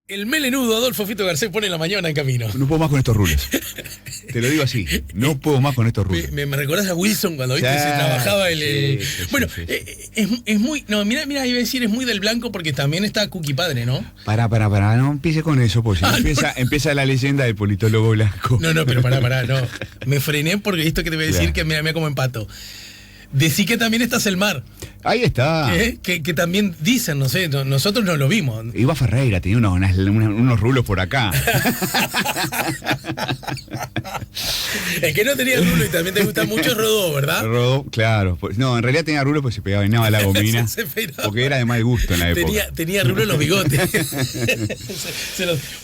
El melenudo Adolfo Fito Garcés pone la mañana en camino. No puedo más con estos rulos. Te lo digo así, no puedo más con estos rulos. Me recordás a Wilson cuando viste se trabajaba el... Bueno, es muy... No, mira, iba a decir, es muy del blanco porque también está Cookie Padre, ¿no? Pará, no empiece con eso, pues empieza la leyenda del politólogo blanco. No, pero pará, no. Me frené porque esto que te voy a decir que mira como empato. Decí que también está Selmar. Ahí está. Que también dicen, no sé, nosotros no lo vimos. Iba Ferreira, tenía unos rulos por acá. El que no tenía rulo y también te gusta mucho es Rodó, ¿verdad? Rodó, claro. No, en realidad tenía rulo porque se pegaba a la gomina. Porque era de mal gusto en la época. Tenía rulo en los bigotes.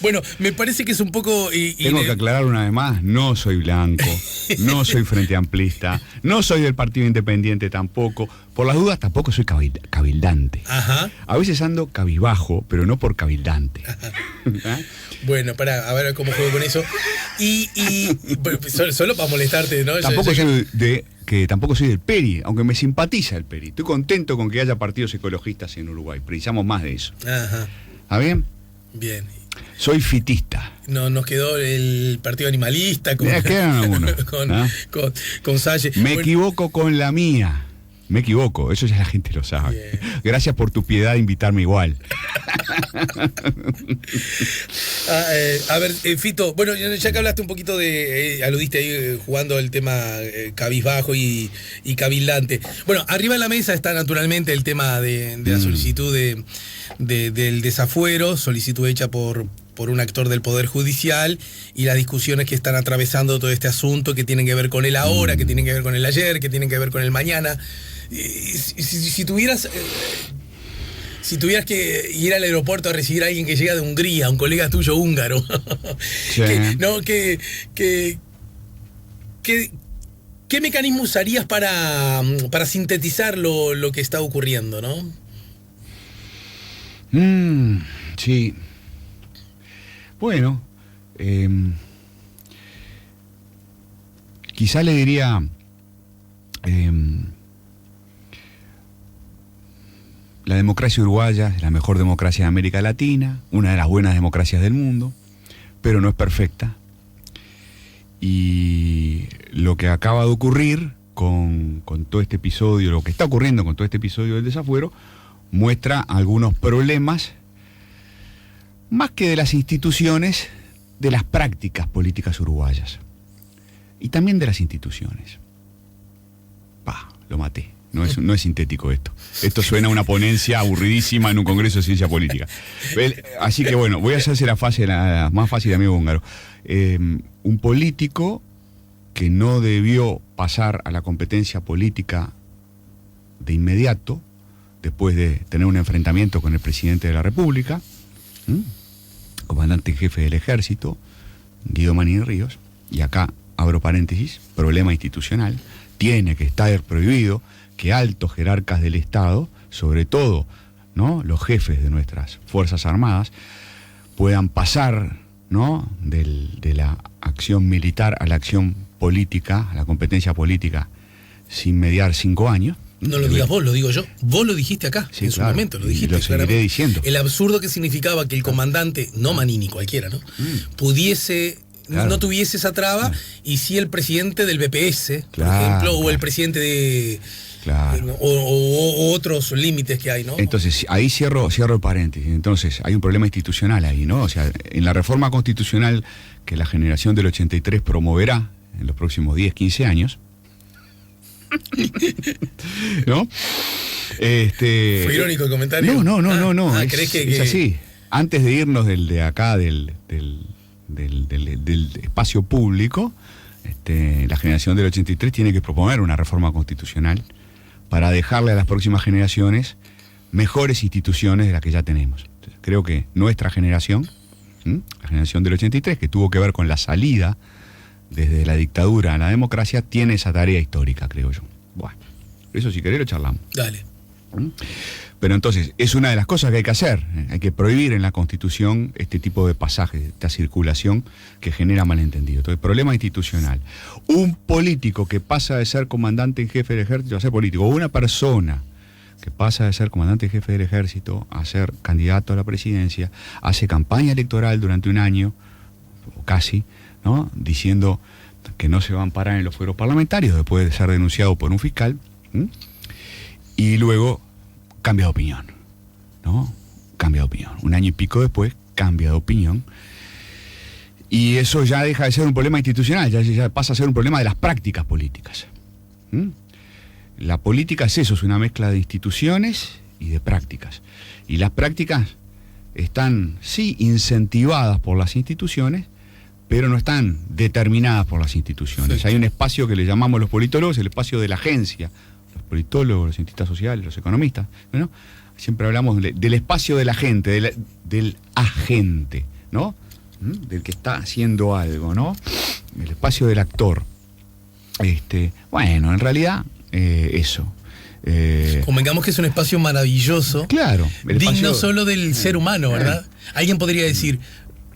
Bueno, me parece que es un poco... Tengo que aclarar una vez más, no soy blanco, no soy frente amplista, no soy del Partido Independiente tampoco. Por las dudas tampoco soy cabildante. Ajá. A veces ando cabizbajo, pero no por cabildante. ¿Eh? Bueno, a ver cómo juego con eso. Y solo para molestarte, ¿no? Tampoco soy del PERI, aunque me simpatiza el PERI. Estoy contento con que haya partidos ecologistas en Uruguay. Precisamos más de eso. Ajá. ¿Está bien? Bien. Soy fitista. No, nos quedó el partido animalista quedan algunos. con Salle. Me equivoco con la mía. Me equivoco, eso ya la gente lo sabe. Bien. Gracias por tu piedad de invitarme igual. A ver, Fito, bueno, ya que hablaste un poquito aludiste ahí jugando el tema cabizbajo y cabildante. Bueno, arriba de la mesa está naturalmente el tema de la solicitud del desafuero, solicitud hecha por un actor del Poder Judicial y las discusiones que están atravesando todo este asunto que tienen que ver con el ahora, que tienen que ver con el ayer, que tienen que ver con el mañana. Si tuvieras que ir al aeropuerto a recibir a alguien que llega de Hungría, un colega tuyo húngaro, sí. ¿Qué mecanismo usarías para sintetizar lo que está ocurriendo, no? Sí. Bueno, quizá le diría la democracia uruguaya es la mejor democracia de América Latina, una de las buenas democracias del mundo, pero no es perfecta. Y lo que acaba de ocurrir con todo este episodio, lo que está ocurriendo con todo este episodio del desafuero, muestra algunos problemas, más que de las instituciones, de las prácticas políticas uruguayas. Y también de las instituciones. Lo maté. No es sintético esto. Esto suena a una ponencia aburridísima en un congreso de ciencia política. Así que bueno, voy a hacerse la más fácil, amigo húngaro. Un político que no debió pasar a la competencia política de inmediato, después de tener un enfrentamiento con el presidente de la República, comandante en jefe del ejército, Guido Manín Ríos, y acá abro paréntesis, problema institucional, tiene que estar prohibido que altos jerarcas del Estado, sobre todo, ¿no?, los jefes de nuestras Fuerzas Armadas, puedan pasar, ¿no?, de la acción militar a la acción política, a la competencia política, sin mediar 5 años. No lo digas vos, lo digo yo. Vos lo dijiste acá, sí, en su momento, lo dijiste. Y lo seguiré diciendo. El absurdo que significaba que el comandante, no Manini, cualquiera, ¿no?, pudiese... Claro. No tuviese esa traba, y sí el presidente del BPS, por ejemplo, o el presidente de... Claro. O otros límites que hay, ¿no? Entonces, ahí cierro el paréntesis. Entonces, hay un problema institucional ahí, ¿no? O sea, en la reforma constitucional que la generación del 83 promoverá en los próximos 10, 15 años, ¿no? ¿Fue irónico el comentario? No. ¿Crees que es así. Antes de irnos del espacio público, la generación del 83 tiene que proponer una reforma constitucional para dejarle a las próximas generaciones mejores instituciones de las que ya tenemos. Entonces, creo que nuestra generación, la generación del 83, que tuvo que ver con la salida desde la dictadura a la democracia, tiene esa tarea histórica, creo yo. Bueno, eso si querés lo charlamos. Dale. Pero entonces, es una de las cosas que hay que hacer. Hay que prohibir en la Constitución este tipo de pasajes, esta circulación que genera malentendido. Entonces, problema institucional. Un político que pasa de ser comandante en jefe del ejército a ser político, o una persona que pasa de ser comandante jefe del ejército a ser candidato a la presidencia, hace campaña electoral durante un año, o casi, ¿no? Diciendo que no se va a amparar en los fueros parlamentarios después de ser denunciado por un fiscal, y luego cambia de opinión, ¿no? Cambia de opinión. Un año y pico después, cambia de opinión. Y eso ya deja de ser un problema institucional, ya pasa a ser un problema de las prácticas políticas. La política es eso, es una mezcla de instituciones y de prácticas. Y las prácticas están, sí, incentivadas por las instituciones, pero no están determinadas por las instituciones. Sí. Hay un espacio que le llamamos los politólogos, el espacio de la agencia. Los politólogos, los cientistas sociales, los economistas, ¿no? Siempre hablamos del espacio de la gente, del agente, ¿no? Del que está haciendo algo, ¿no? El espacio del actor. Bueno, en realidad, eso. Convengamos que es un espacio maravilloso. Claro. Digno solo del ser humano, ¿verdad? Alguien podría decir,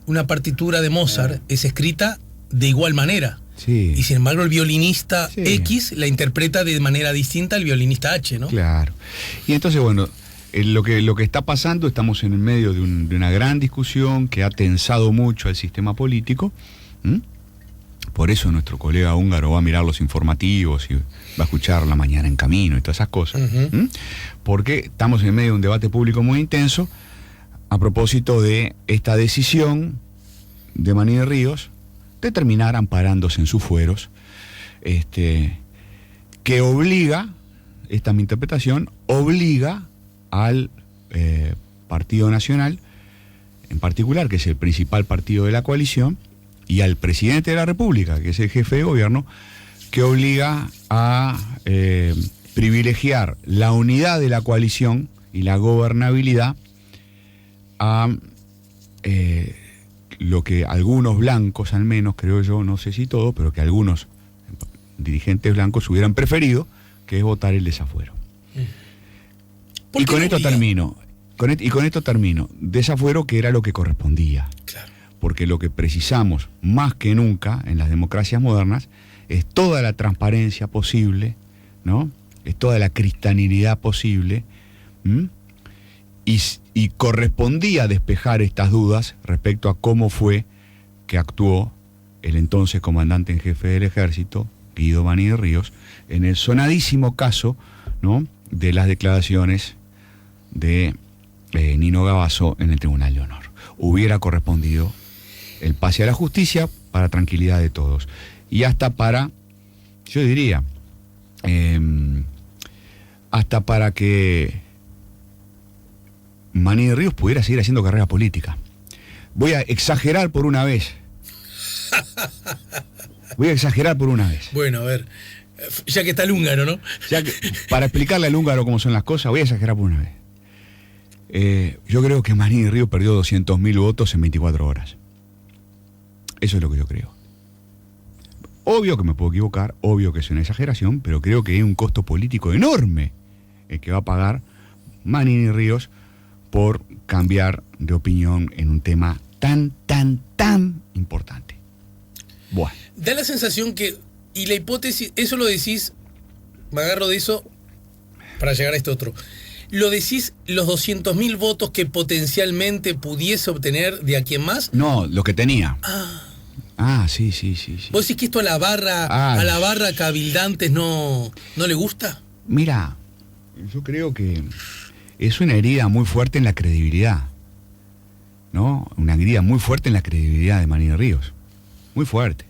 una partitura de Mozart es escrita de igual manera. Sí. Y sin embargo el violinista X la interpreta de manera distinta al violinista H, ¿no? Claro. Y entonces, bueno, lo que está pasando, estamos en el medio de una gran discusión que ha tensado mucho al sistema político. Por eso nuestro colega húngaro va a mirar los informativos y va a escuchar La Mañana en Camino y todas esas cosas. Porque estamos en medio de un debate público muy intenso a propósito de esta decisión de Manini Ríos de terminar amparándose en sus fueros, que obliga, esta es mi interpretación, obliga al Partido Nacional, en particular, que es el principal partido de la coalición, y al presidente de la República, que es el jefe de gobierno, que obliga a privilegiar la unidad de la coalición y la gobernabilidad a lo que algunos blancos, al menos, creo yo, no sé si todo, pero que algunos dirigentes blancos hubieran preferido, que es votar el desafuero. Y con esto termino. Con esto termino. Desafuero, que era lo que correspondía. Claro. Porque lo que precisamos más que nunca en las democracias modernas es toda la transparencia posible, ¿no? Es toda la cristalinidad posible. Y correspondía despejar estas dudas respecto a cómo fue que actuó el entonces comandante en jefe del ejército, Guido Manini Ríos, en el sonadísimo caso, ¿no?, de las declaraciones de Nino Gavazo en el Tribunal de Honor. Hubiera correspondido el pase a la justicia para tranquilidad de todos. Y hasta para, yo diría, hasta para que Manini Ríos pudiera seguir haciendo carrera política. Voy a exagerar por una vez. Bueno, a ver, ya que está el húngaro, ¿no? Para explicarle al húngaro cómo son las cosas, voy a exagerar por una vez. Yo creo que Manini Ríos perdió 200.000 votos en 24 horas. Eso es lo que yo creo. Obvio que me puedo equivocar, obvio que es una exageración, pero creo que hay un costo político enorme el que va a pagar Manini Ríos por cambiar de opinión en un tema tan importante. Bueno. Da la sensación que, y la hipótesis, eso lo decís, me agarro de eso para llegar a este otro. ¿Lo decís los 200.000 votos que potencialmente pudiese obtener de a quién más? No, lo que tenía. Sí. ¿Vos decís que esto a la barra cabildantes no le gusta? Mira, yo creo que es una herida muy fuerte en la credibilidad, ¿no? Una herida muy fuerte en la credibilidad de Manini Ríos. Muy fuerte.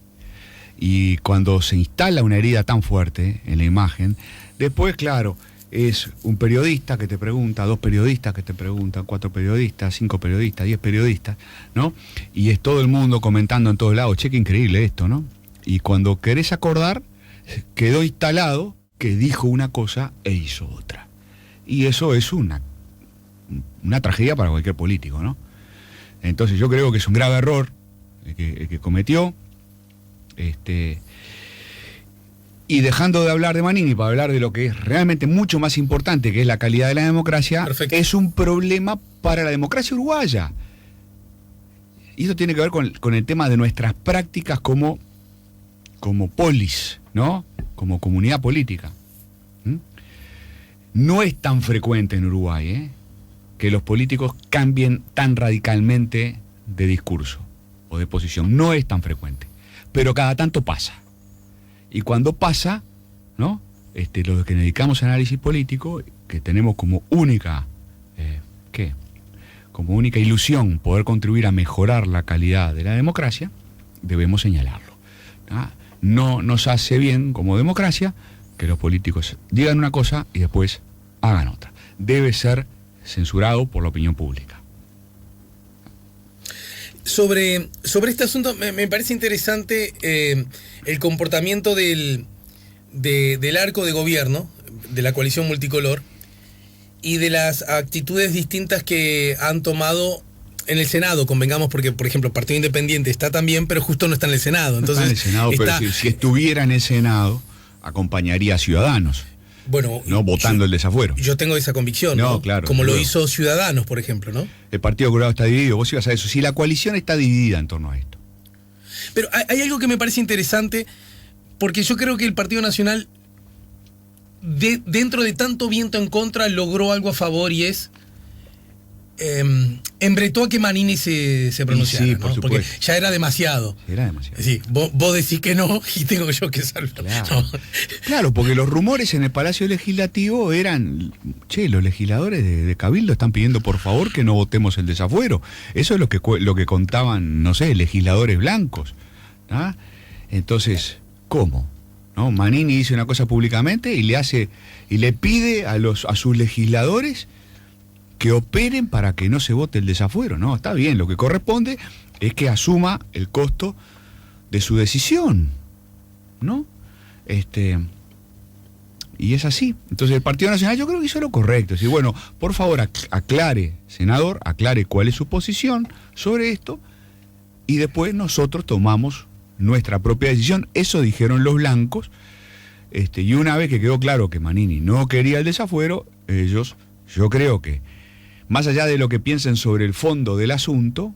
Y cuando se instala una herida tan fuerte en la imagen, después, claro, es un periodista que te pregunta, 2 periodistas que te preguntan, 4 periodistas, 5 periodistas, 10 periodistas, ¿no? Y es todo el mundo comentando en todos lados, che, qué increíble esto, ¿no? Y cuando querés acordar, quedó instalado que dijo una cosa e hizo otra. Y eso es una tragedia para cualquier político, ¿no? Entonces yo creo que es un grave error el que cometió. Y dejando de hablar de Manini para hablar de lo que es realmente mucho más importante, que es la calidad de la democracia. Perfecto. Es un problema para la democracia uruguaya. Y eso tiene que ver con el tema de nuestras prácticas como polis, ¿no? Como comunidad política. No es tan frecuente en Uruguay, que los políticos cambien tan radicalmente de discurso o de posición. No es tan frecuente. Pero cada tanto pasa. Y cuando pasa, ¿no? Los que nos dedicamos a análisis político, que tenemos como única, como única ilusión poder contribuir a mejorar la calidad de la democracia, debemos señalarlo. No nos hace bien como democracia que los políticos digan una cosa y después hagan otra. Debe ser censurado por la opinión pública. Sobre este asunto me parece interesante el comportamiento del arco de gobierno, de la coalición multicolor, y de las actitudes distintas que han tomado en el Senado, convengamos, porque, por ejemplo, el Partido Independiente está también, pero justo no está en el Senado. Entonces, no está en el Senado, pero si estuviera en el Senado, acompañaría a Ciudadanos. Bueno, no votando el desafuero. Yo tengo esa convicción, ¿no? Claro, como lo hizo Ciudadanos, por ejemplo, ¿no? El Partido Colorado está dividido, vos ibas a eso. Si la coalición está dividida en torno a esto. Pero hay algo que me parece interesante, porque yo creo que el Partido Nacional, dentro de tanto viento en contra, logró algo a favor, y es embretó a que Manini se pronunciara, sí, ¿no? por Porque supuesto. ya era demasiado. Era demasiado. Sí, vos decís que no y tengo yo que salvar. Claro. No. Claro, porque los rumores en el Palacio Legislativo eran, los legisladores de Cabildo están pidiendo por favor que no votemos el desafuero. Eso es lo que contaban, no sé, legisladores blancos. Entonces, ¿cómo? ¿No? Manini dice una cosa públicamente y le pide a sus legisladores que operen para que no se vote el desafuero. No, está bien, lo que corresponde es que asuma el costo de su decisión, ¿no? Y es así. Entonces el Partido Nacional yo creo que hizo lo correcto. Es decir, bueno, por favor, aclare, senador, aclare cuál es su posición sobre esto, y después nosotros tomamos nuestra propia decisión. Eso dijeron los blancos, y una vez que quedó claro que Manini no quería el desafuero, ellos, yo creo que, más allá de lo que piensen sobre el fondo del asunto,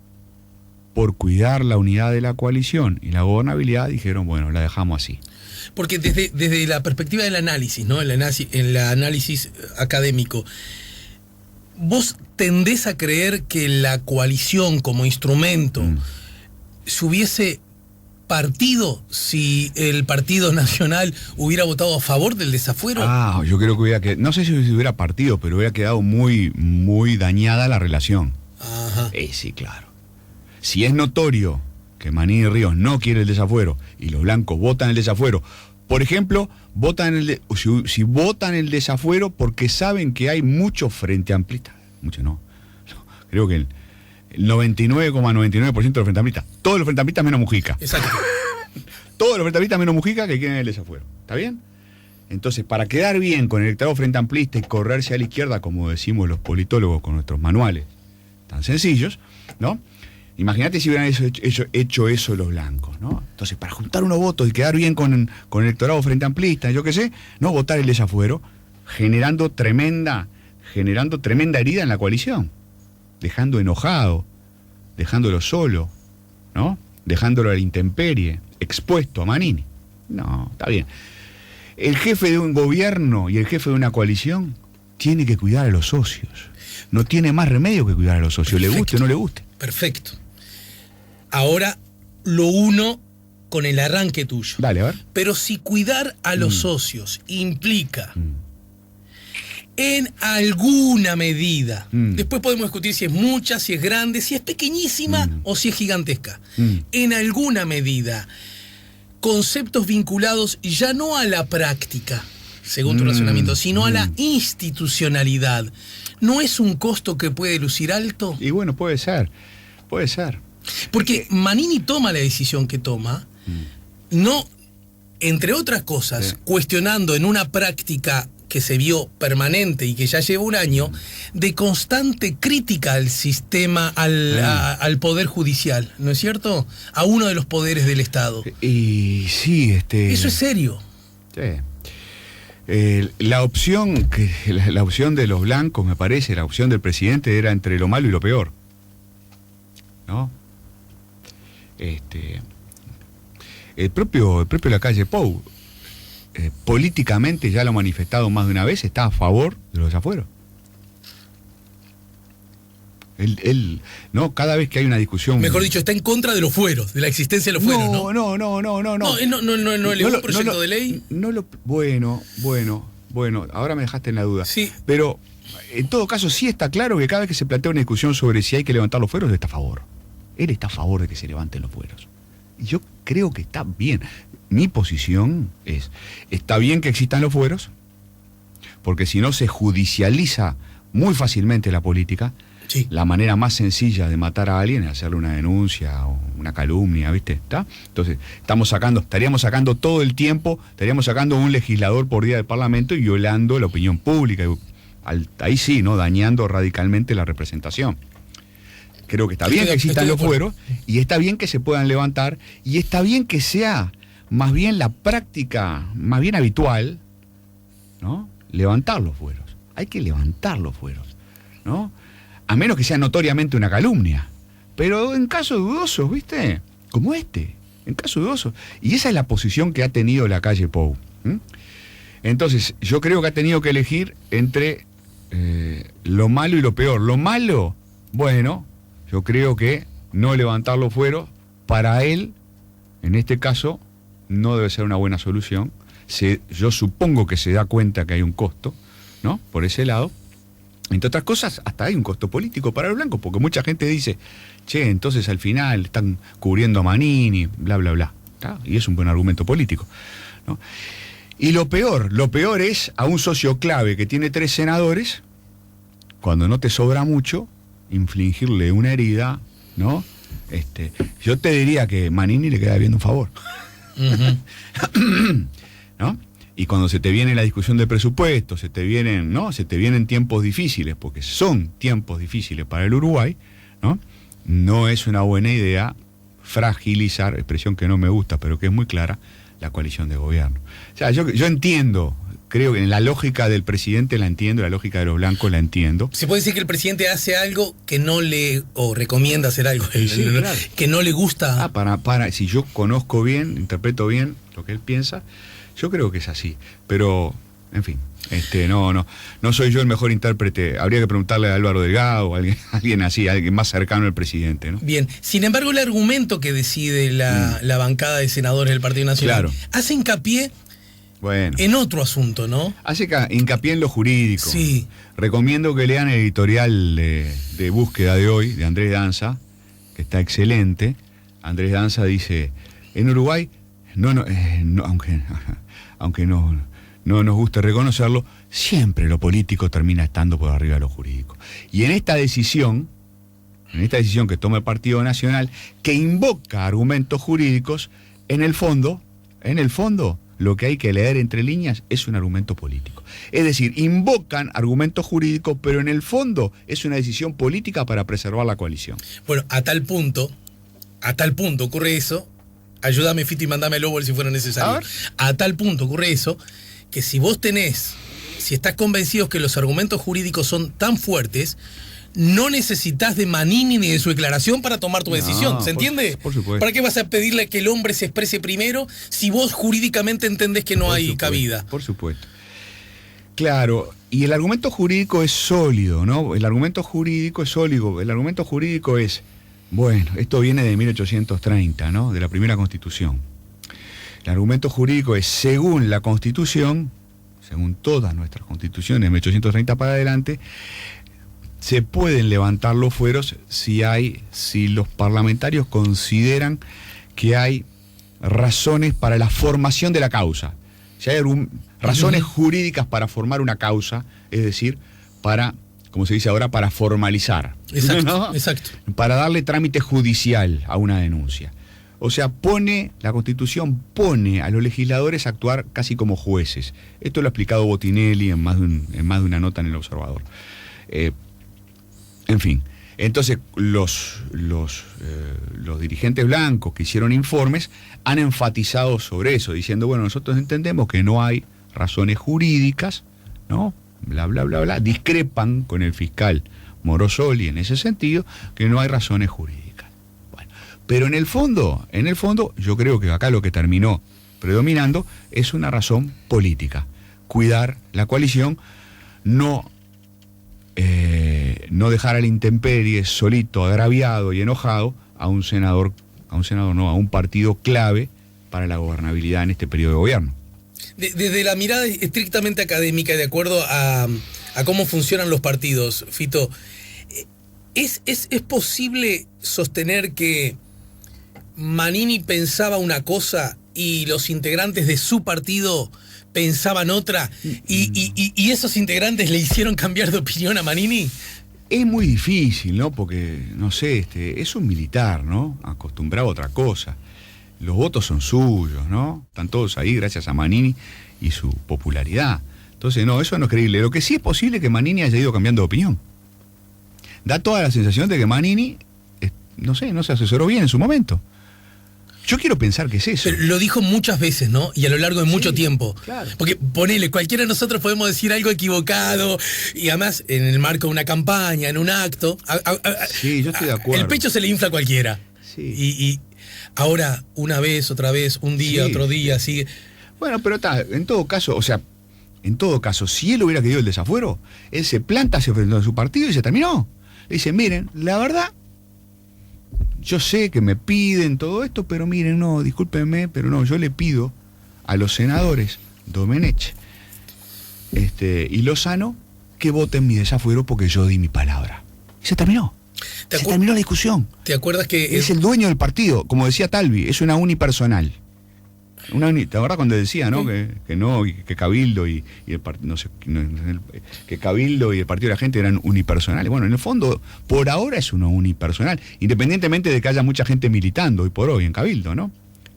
por cuidar la unidad de la coalición y la gobernabilidad, dijeron, bueno, la dejamos así. Porque desde la perspectiva del análisis, ¿no? El análisis académico, ¿vos tendés a creer que la coalición como instrumento se hubiese partido si el Partido Nacional hubiera votado a favor del desafuero? Yo creo que hubiera quedado, no sé si hubiera partido, pero hubiera quedado muy, muy dañada la relación. Ajá. Sí, claro. Si es notorio que Manini Ríos no quiere el desafuero y los blancos votan el desafuero, por ejemplo, si votan el desafuero porque saben que hay mucho frente amplista, mucho no, creo que el 99,99% de los frente amplistas, todos los frente amplistas menos Mujica. Exacto. Todos los frente amplistas menos Mujica que quieren el desafuero. ¿Está bien? Entonces, para quedar bien con el electorado frente amplista y correrse a la izquierda, como decimos los politólogos con nuestros manuales tan sencillos, ¿no? Imagínate si hubieran hecho eso los blancos, ¿no? Entonces, para juntar unos votos y quedar bien con el electorado frente amplista, yo qué sé, no votar el desafuero, generando tremenda herida en la coalición, dejando enojado, dejándolo solo, ¿no? Dejándolo a la intemperie, expuesto a Manini. No, está bien. El jefe de un gobierno y el jefe de una coalición tiene que cuidar a los socios. No tiene más remedio que cuidar a los socios, Perfecto. le guste o no le guste. Perfecto. Ahora lo uno con el arranque tuyo. Dale, a ver. Pero si cuidar a los socios implica en alguna medida, después podemos discutir si es mucha, si es grande, si es pequeñísima o si es gigantesca, en alguna medida, conceptos vinculados ya no a la práctica, según tu razonamiento, sino a la institucionalidad, ¿no es un costo que puede lucir alto? Y bueno, puede ser. Porque Manini toma la decisión que toma, no, entre otras cosas, cuestionando en una práctica que se vio permanente y que ya lleva un año, de constante crítica al sistema, al Poder Judicial, ¿no es cierto? A uno de los poderes del Estado. Y sí, Eso es serio. Sí. La opción de los blancos, me parece, la opción del presidente era entre lo malo y lo peor, ¿no? El propio Lacalle Pou políticamente, ya lo ha manifestado más de una vez, está a favor de los desafueros. Él, ¿no? Cada vez que hay una discusión... Mejor dicho, está en contra de los fueros, de la existencia de los fueros, ¿no? No. No elevó un proyecto de ley. Bueno, ahora me dejaste en la duda. Sí. Pero, en todo caso, sí está claro que cada vez que se plantea una discusión sobre si hay que levantar los fueros, él está a favor. Él está a favor de que se levanten los fueros. Y yo creo que está bien. Mi posición es, está bien que existan los fueros, porque si no se judicializa muy fácilmente la política. Sí. La manera más sencilla de matar a alguien es hacerle una denuncia o una calumnia, ¿viste? ¿Está? Entonces, estaríamos sacando todo el tiempo, estaríamos sacando un legislador por día del Parlamento y violando la opinión pública. Ahí sí, ¿no? Dañando radicalmente la representación. Creo que está bien que existan los fueros y está bien que se puedan levantar y está bien que sea más bien la práctica, más bien habitual, ¿no? Levantar los fueros. Hay que levantar los fueros, ¿no? A menos que sea notoriamente una calumnia. Pero en casos dudosos, ¿viste? Como este, en casos dudosos. Y esa es la posición que ha tenido la calle Pou. Entonces, yo creo que ha tenido que elegir entre lo malo y lo peor. Lo malo, bueno, yo creo que no levantar los fueros, para él, en este caso, no debe ser una buena solución. Yo supongo que se da cuenta que hay un costo, ¿no? Por ese lado. Entre otras cosas, hasta hay un costo político para los blancos, porque mucha gente dice, che, entonces al final están cubriendo a Manini, bla, bla, bla. ¿Tá? Y es un buen argumento político, ¿no? Y lo peor es a un socio clave que tiene 3 senadores, cuando no te sobra mucho, infligirle una herida, ¿no? Yo te diría que Manini le queda viendo un favor. ¿No? Y cuando se te viene la discusión del presupuesto, se te vienen tiempos difíciles, porque son tiempos difíciles para el Uruguay, ¿no? No es una buena idea fragilizar, expresión que no me gusta, pero que es muy clara, la coalición de gobierno. O sea, yo entiendo, creo que en la lógica del presidente la entiendo, la lógica de los blancos la entiendo. ¿Se puede decir que el presidente hace algo que no o recomienda hacer algo sí, claro, que no le gusta? Si yo conozco bien, interpreto bien lo que él piensa, yo creo que es así, pero, en fin, no soy yo el mejor intérprete. Habría que preguntarle a Álvaro Delgado o a alguien así, alguien más cercano al presidente, ¿no? Bien, sin embargo, el argumento que decide la bancada de senadores del Partido Nacional hace hincapié en otro asunto, ¿no? Hace hincapié en lo jurídico. Sí. Recomiendo que lean el editorial de Búsqueda de hoy, de Andrés Danza, que está excelente. Andrés Danza dice, en Uruguay, aunque no nos guste reconocerlo, siempre lo político termina estando por arriba de lo jurídico. Y en esta decisión que toma el Partido Nacional, que invoca argumentos jurídicos, en el fondo, lo que hay que leer entre líneas es un argumento político. Es decir, invocan argumentos jurídicos, pero en el fondo es una decisión política para preservar la coalición. Bueno, a tal punto ocurre eso. Ayúdame, Fito, y mandame el óvulo si fuera necesario. A tal punto ocurre eso, que si estás convencido que los argumentos jurídicos son tan fuertes, no necesitas de Manini ni de su declaración para tomar tu decisión. ¿Se entiende? Por supuesto. ¿Para qué vas a pedirle que el hombre se exprese primero si vos jurídicamente entendés que no hay cabida? Por supuesto. Claro, y el argumento jurídico es sólido, ¿no? El argumento jurídico es, bueno, esto viene de 1830, ¿no? De la primera Constitución. El argumento jurídico es, según la Constitución, según todas nuestras constituciones de 1830 para adelante, se pueden levantar los fueros si los parlamentarios consideran que hay razones para la formación de la causa. Si hay razones jurídicas para formar una causa, es decir, para, como se dice ahora, para formalizar. Exacto, ¿no? exacto. Para darle trámite judicial a una denuncia. O sea, la Constitución pone a los legisladores a actuar casi como jueces. Esto lo ha explicado Botinelli en más de una nota en El Observador. En fin, entonces los dirigentes blancos que hicieron informes han enfatizado sobre eso, diciendo, bueno, nosotros entendemos que no hay razones jurídicas, ¿no? Bla, bla, bla, bla. Discrepan con el fiscal Morosoli en ese sentido, que no hay razones jurídicas. Bueno, pero en el fondo, yo creo que acá lo que terminó predominando, es una razón política. Cuidar la coalición, no dejar a la intemperie, solito, agraviado y enojado, a un partido clave para la gobernabilidad en este periodo de gobierno. Desde la mirada estrictamente académica, de acuerdo a cómo funcionan los partidos, Fito, ¿es posible sostener que Manini pensaba una cosa y los integrantes de su partido pensaban otra, y esos integrantes le hicieron cambiar de opinión a Manini? Es muy difícil, ¿no? Porque, no sé, es un militar, ¿no? Acostumbrado a otra cosa. Los votos son suyos, ¿no? Están todos ahí gracias a Manini y su popularidad. Entonces, no, eso no es creíble. Lo que sí es posible es que Manini haya ido cambiando de opinión. Da toda la sensación de que Manini, no se asesoró bien en su momento. Yo quiero pensar que es eso. Pero lo dijo muchas veces, ¿no? Y a lo largo de mucho tiempo. Claro. Porque ponele, cualquiera de nosotros podemos decir algo equivocado, y además en el marco de una campaña, en un acto. Sí, yo estoy de acuerdo. El pecho se le infla a cualquiera. Sí. Y ahora, una vez, otra vez, un día, otro día, sigue. Bueno, pero en todo caso, si él hubiera querido el desafuero, él se planta frente a su partido y se terminó. Le dice, miren, la verdad, yo sé que me piden todo esto, pero miren, no, discúlpenme, pero no, yo le pido a los senadores Domenech y Lozano que voten mi desafuero porque yo di mi palabra. Y se terminó. Se terminó la discusión. ¿Te acuerdas que es el dueño del partido? Como decía Talvi, es una unipersonal. ¿Te acuerdas cuando decía, no? Que no, y que Cabildo y el partido, no sé, que Cabildo y el Partido de la Gente eran unipersonales? Bueno, en el fondo, por ahora es uno unipersonal, independientemente de que haya mucha gente militando hoy por hoy en Cabildo, ¿no?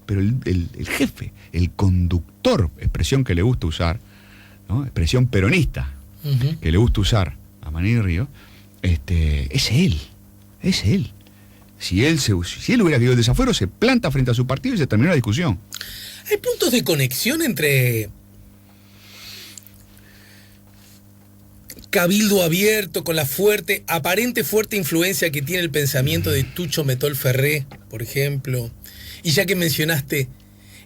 Pero el jefe, el conductor, expresión que le gusta usar, ¿no? Expresión peronista, que le gusta usar a Manini Ríos, es él. Si él hubiera querido el desafuero, se planta frente a su partido y se terminó la discusión. ¿Hay puntos de conexión entre Cabildo Abierto con la aparente fuerte influencia que tiene el pensamiento de Tucho Metol Ferré, por ejemplo? Y ya que mencionaste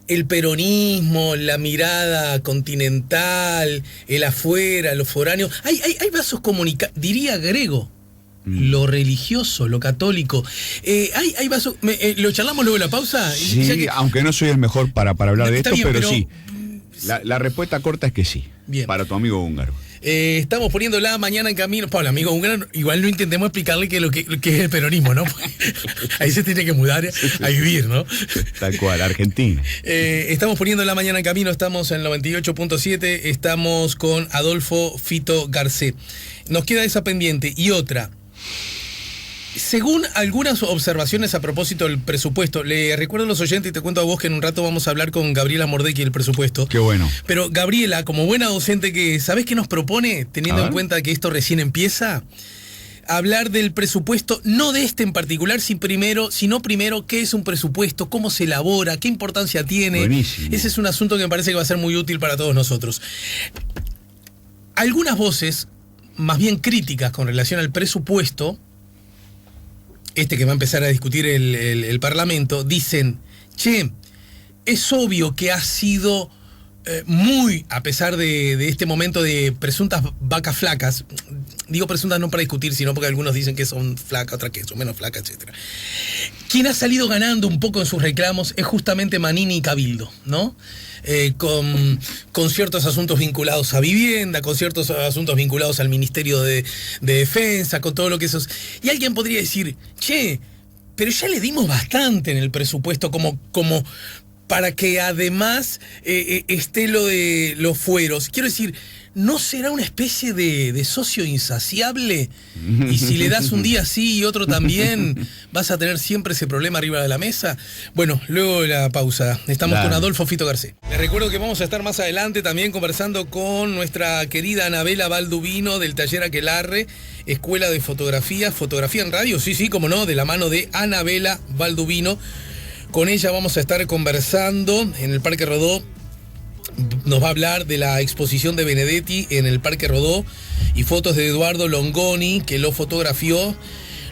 el peronismo, la mirada continental, el afuera, lo foráneo, hay vasos comunicados, diría Grego. Lo religioso, lo católico. Hay vasos. ¿Lo charlamos luego de la pausa? Sí, aunque no soy el mejor para hablar de esto, bien, pero sí. La respuesta corta es que sí. Bien. Para tu amigo húngaro. Estamos poniendo la mañana en camino. Para el amigo húngaro, igual no intentemos explicarle que es el peronismo, ¿no? Ahí se tiene que mudar a vivir, ¿no? Tal cual, Argentina. Estamos poniendo la mañana en camino, estamos en el 98.7, estamos con Adolfo Fito Garcé. Nos queda esa pendiente y otra. Según algunas observaciones a propósito del presupuesto, le recuerdo a los oyentes y te cuento a vos que en un rato vamos a hablar con Gabriela Mordecki del presupuesto. Qué bueno. Pero Gabriela, como buena docente, ¿sabés qué nos propone, teniendo en cuenta que esto recién empieza? Hablar del presupuesto, no de este en particular, sino primero qué es un presupuesto, cómo se elabora, qué importancia tiene. Buenísimo. Ese es un asunto que me parece que va a ser muy útil para todos nosotros. Algunas voces, más bien críticas con relación al presupuesto, que va a empezar a discutir el Parlamento, dicen, es obvio que ha sido muy, a pesar de este momento de presuntas vacas flacas, digo presuntas no para discutir, sino porque algunos dicen que son flacas, otras que son menos flacas, etc. Quien ha salido ganando un poco en sus reclamos es justamente Manini y Cabildo, ¿no? Con ciertos asuntos vinculados a vivienda, con ciertos asuntos vinculados al Ministerio de Defensa, con todo lo que eso es. Y alguien podría decir, pero ya le dimos bastante en el presupuesto como para que además esté lo de los fueros. Quiero decir, ¿no será una especie de socio insaciable? Y si le das un día sí y otro también, ¿vas a tener siempre ese problema arriba de la mesa? Bueno, luego de la pausa. Estamos con Adolfo Fito Garcé. Les recuerdo que vamos a estar más adelante también conversando con nuestra querida Anabela Baldubino del Taller Aquelarre, Escuela de Fotografía en Radio, sí, cómo no, de la mano de Anabela Baldubino. Con ella vamos a estar conversando en el Parque Rodó. Nos va a hablar de la exposición de Benedetti en el Parque Rodó y fotos de Eduardo Longoni, que lo fotografió.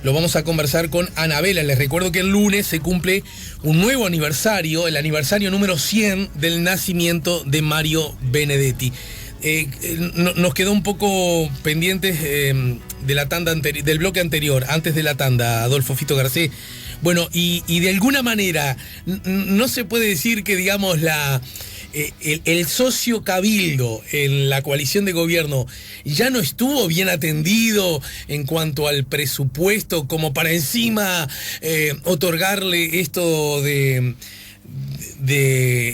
lo vamos a conversar con Anabela. Les recuerdo que el lunes se cumple un nuevo aniversario, el aniversario número 100 del nacimiento de Mario Benedetti. Nos quedó un poco pendientes de la tanda del bloque anterior, antes de la tanda, Adolfo Fito Garcés. Bueno, y de alguna manera no se puede decir que, digamos, el socio Cabildo en la coalición de gobierno ya no estuvo bien atendido en cuanto al presupuesto, como para encima otorgarle esto de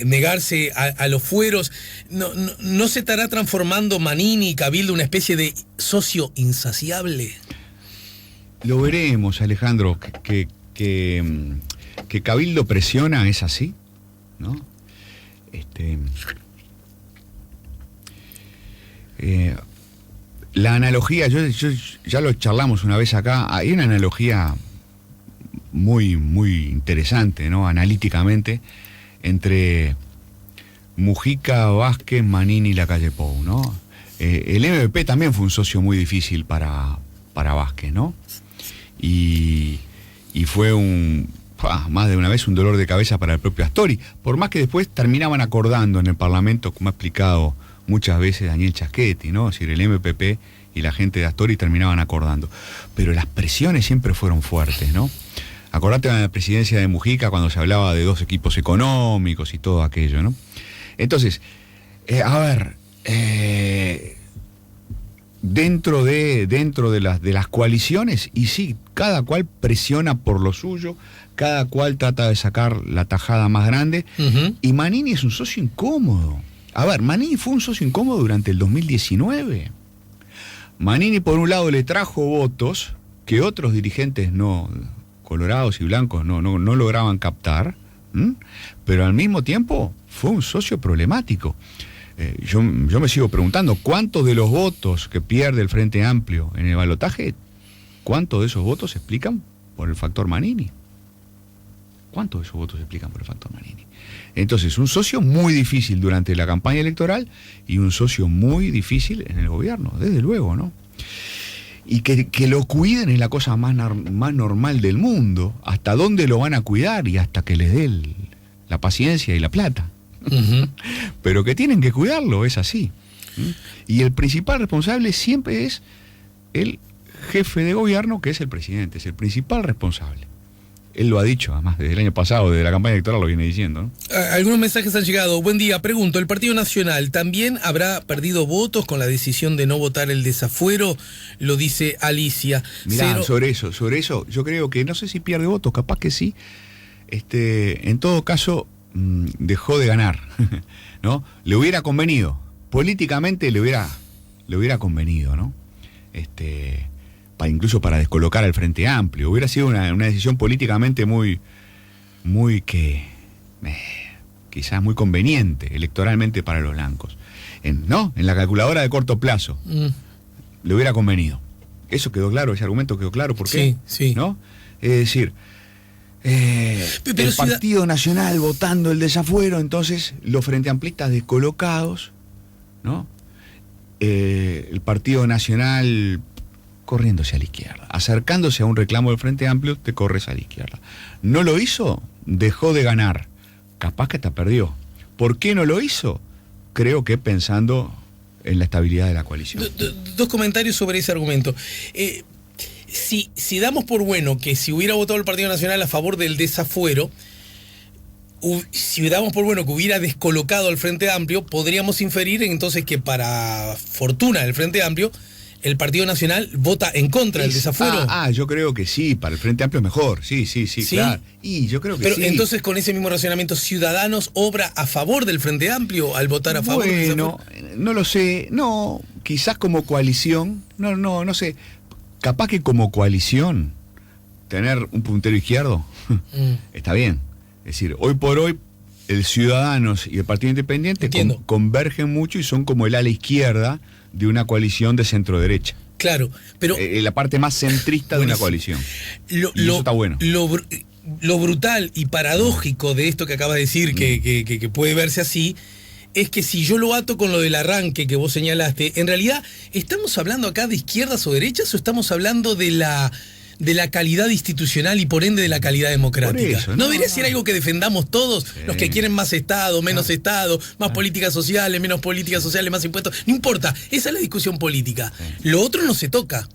negarse a los fueros. ¿No se estará transformando Manini y Cabildo una especie de socio insaciable? Lo veremos, Alejandro. Que Cabildo presiona es así, ¿no? La analogía, yo ya lo charlamos una vez acá, hay una analogía muy, muy interesante, ¿no? Analíticamente, entre Mujica, Vázquez, Manini y Lacalle Pou, ¿no? El MVP también fue un socio muy difícil para Vázquez, ¿no? Y fue más de una vez un dolor de cabeza para el propio Astori, por más que después terminaban acordando en el Parlamento, como ha explicado muchas veces Daniel Chaschetti, ¿no? Es decir, el MPP y la gente de Astori terminaban acordando. Pero las presiones siempre fueron fuertes, ¿no? Acordate de la presidencia de Mujica cuando se hablaba de 2 equipos económicos y todo aquello, ¿no? Entonces, dentro de las coaliciones, y sí, cada cual presiona por lo suyo, cada cual trata de sacar la tajada más grande, y Manini es un socio incómodo. Manini fue un socio incómodo durante el 2019. Manini, por un lado, le trajo votos que otros dirigentes colorados y blancos no lograban captar, pero al mismo tiempo fue un socio problemático. Yo me sigo preguntando, ¿cuántos de los votos que pierde el Frente Amplio en el balotaje, cuántos de esos votos se explican por el factor Manini? ¿Cuántos de esos votos se explican por el factor Manini? Entonces, un socio muy difícil durante la campaña electoral y un socio muy difícil en el gobierno, desde luego, ¿no? Y que lo cuiden es la cosa más normal del mundo. ¿Hasta dónde lo van a cuidar? Y hasta que les dé la paciencia y la plata. Pero que tienen que cuidarlo, es así. Y el principal responsable siempre es el jefe de gobierno, que es el presidente, es el principal responsable. Él lo ha dicho, además, desde el año pasado, desde la campaña electoral lo viene diciendo, ¿no? Algunos mensajes han llegado. Buen día, pregunto, ¿el Partido Nacional también habrá perdido votos con la decisión de no votar el desafuero? Lo dice Alicia. Mirá, sobre eso, yo creo que, no sé si pierde votos, capaz que sí. En todo caso, dejó de ganar, ¿no? Le hubiera convenido, políticamente le hubiera convenido, ¿no? Incluso para descolocar al Frente Amplio, hubiera sido una decisión políticamente muy quizás muy conveniente electoralmente para los blancos, en la calculadora de corto plazo, le hubiera convenido. Eso quedó claro, ese argumento quedó claro, ¿por qué? Sí. ¿No? Es decir, el Partido Nacional votando el desafuero, entonces los Frente Amplistas descolocados, ¿no? El Partido Nacional corriéndose a la izquierda, acercándose a un reclamo del Frente Amplio, te corres a la izquierda. No lo hizo, dejó de ganar, capaz que hasta perdió. ¿Por qué no lo hizo? Creo que pensando en la estabilidad de la coalición. Dos comentarios sobre ese argumento. Si damos por bueno que si hubiera votado el Partido Nacional a favor del desafuero, si damos por bueno que hubiera descolocado al Frente Amplio, podríamos inferir entonces que para fortuna del Frente Amplio, el Partido Nacional vota en contra del desafuero. Yo creo que sí, para el Frente Amplio es mejor, sí, claro. Y yo creo que Pero sí. entonces, con ese mismo razonamiento, ¿Ciudadanos obra a favor del Frente Amplio al votar a favor del desafuero? No lo sé, quizás como coalición, no sé, capaz que como coalición, tener un puntero izquierdo, está bien. Es decir, hoy por hoy, el Ciudadanos y el Partido Independiente convergen mucho y son como el ala izquierda de una coalición de centro-derecha. Claro, pero la parte más centrista de una coalición. Eso está bueno. Lo brutal y paradójico de esto que acabas de decir, que puede verse así, es que si yo lo ato con lo del arranque que vos señalaste, en realidad, ¿estamos hablando acá de izquierdas o derechas o estamos hablando de de la calidad institucional y por ende de la calidad democrática. Eso, ¿No debería ser algo que defendamos todos? Sí. Los que quieren más Estado, menos Estado, más políticas sociales, menos políticas sociales, más impuestos. No importa, esa es la discusión política. Lo otro no se toca.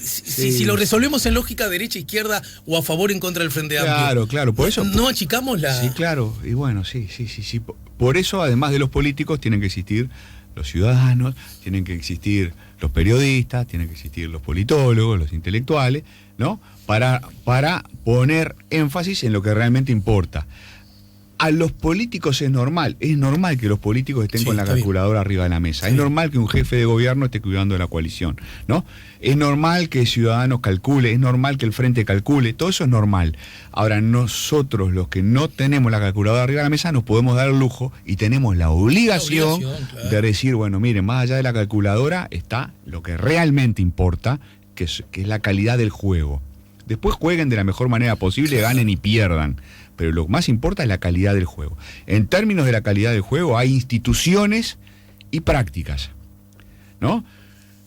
Si lo resolvemos en lógica derecha, izquierda o a favor en contra del Frente Amplio. Claro, por eso. ¿No achicamos la...? Sí, claro, y bueno, sí. Por eso, además de los políticos, tienen que existir los ciudadanos, tienen que existir los periodistas, tienen que existir los politólogos, los intelectuales, ¿no? Para poner énfasis en lo que realmente importa. A los políticos es normal que los políticos estén con la calculadora arriba de la mesa. Es normal que un jefe de gobierno esté cuidando de la coalición, ¿no? Es normal que Ciudadanos calcule, es normal que el Frente calcule, todo eso es normal. Ahora, nosotros, los que no tenemos la calculadora arriba de la mesa, nos podemos dar el lujo y tenemos la obligación claro, de decir, bueno, miren, más allá de la calculadora está lo que realmente importa, que es la calidad del juego. Después jueguen de la mejor manera posible, ganen y pierdan. Pero lo más importa es la calidad del juego. En términos de la calidad del juego hay instituciones y prácticas, ¿no?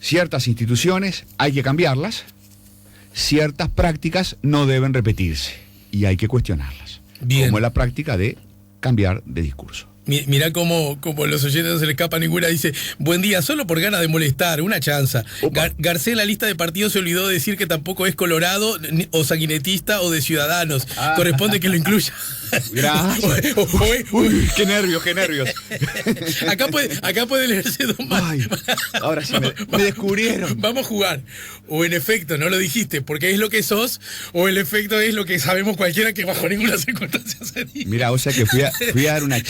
Ciertas instituciones hay que cambiarlas, ciertas prácticas no deben repetirse y hay que cuestionarlas. Bien. Como la práctica de cambiar de discurso. Mirá cómo los oyentes no se le escapa ninguna. Dice, buen día, solo por ganas de molestar, una chanza. Garcés en la lista de partidos se olvidó de decir que tampoco es colorado o sanguinetista o de Ciudadanos. Corresponde que lo incluya. Gracias. Uy, qué nervios. Acá puede leerse dos más. Ay, ahora sí me descubrieron. Vamos a jugar. O en efecto, no lo dijiste porque es lo que sos, o el efecto es lo que sabemos cualquiera que bajo ninguna circunstancia se dice. Mira, o sea que fui a dar una